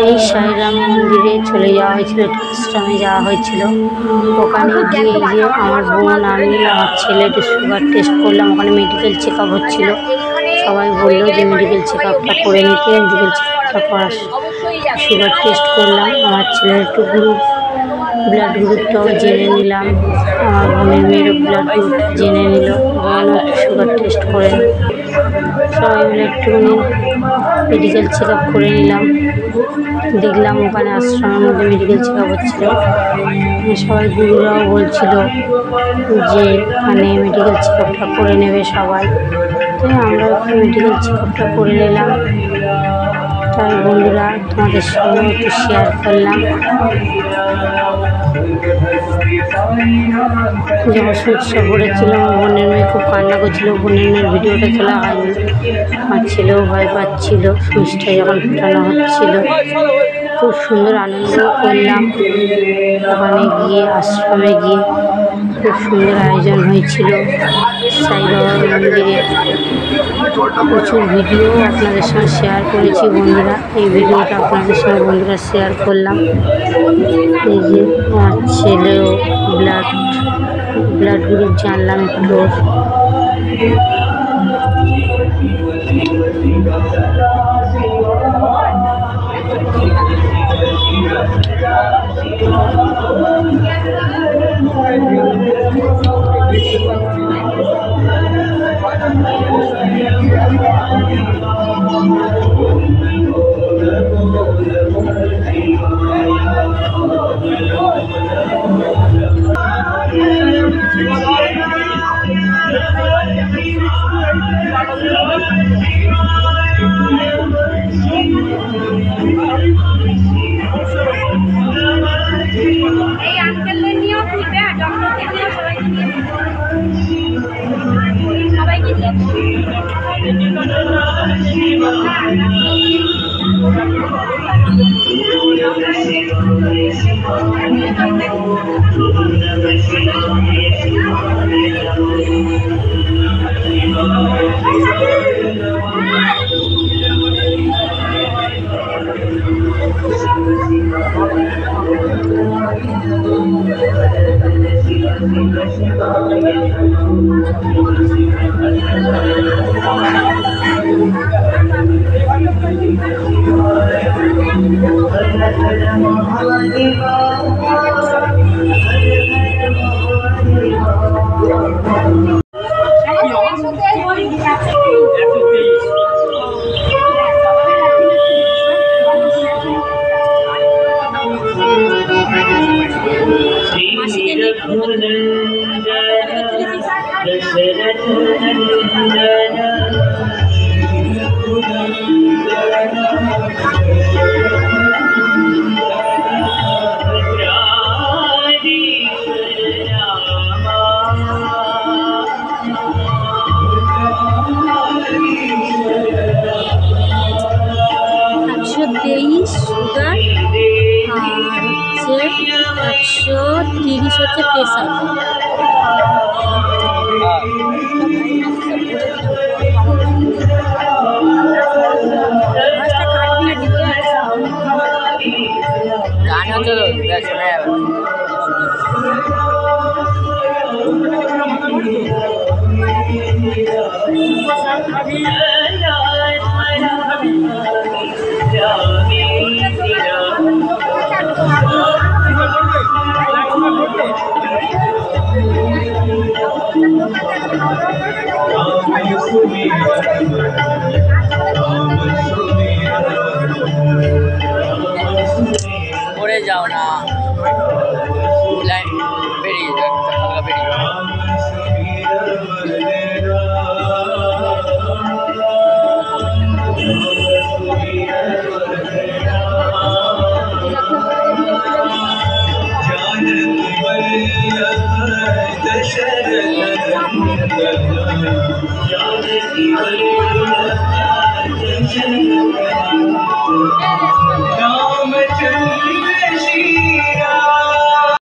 এই সাইরাম মন্দিরে চলে যাওয়া হয়েছিল, আশ্রমে যাওয়া হয়েছিল। ওখানে গিয়ে আমার বোন, আমি, আমার ছেলে একটু সুগার টেস্ট করলাম। ওখানে মেডিকেল চেক আপ হচ্ছিল। সবাই বললো যে মেডিকেল চেক আপটা করে নিতে। মেডিকেল চেক আপটা করার সুগার টেস্ট করলাম। আমার ছেলের একটু ব্লাড গ্রুপটাও জেনে নিলাম। আমার বোনের মেয়েরও ব্লাড গ্রুপটা জেনে নিল। বোনও একটু সুগার টেস্ট করে সবাই মিলে একটুখানি মেডিকেল চেক আপ করে নিলাম। দেখলাম ওখানে আশ্রমের মধ্যে মেডিকেল চেক আপ হচ্ছিলো। সবাই গুরুরাও বলছিল যে ওখানে মেডিকেল চেক আপটা করে নেবে সবাই। তাই আমরা একটু মেডিকেল চেক আপটা করে নিলাম। তাই বন্ধুরা তোমাদের সঙ্গে একটু শেয়ার করলাম। যখন সুচটা পড়েছিল আমার বোনের মেয়ে খুব কান্না করছিল। বোনের মেয়ের ভিডিওটা তোলা হয়নি। আমার ছেলেও ভয় পাচ্ছিল সুচটা যখন ফোটানো হচ্ছিল। খুব সুন্দর আনন্দ করলাম। ওখানে গিয়ে আশ্রমে গিয়ে খুব সুন্দর আয়োজন হয়েছিল সাই বাবার মন্দিরে। প্রচুর ভিডিও আপনাদের সঙ্গে শেয়ার করেছি বন্ধুরা। এই ভিডিওটা আপনাদের সঙ্গে বন্ধুরা শেয়ার করলাম। এই যে আমার ছেলেও ব্লাড গ্রুপ জানলাম একটু। এই আঙ্কেলদের নিয়েও খুলবে আর ডক্টরদের নিয়েও সবাইকে সুগার আর হচ্ছে 130 হচ্ছে প্রেশার। গান হচ্ছে পড়ে যাও না, লাইন বেরিয়ে যাও, হালকা বেরিয়ে যাও।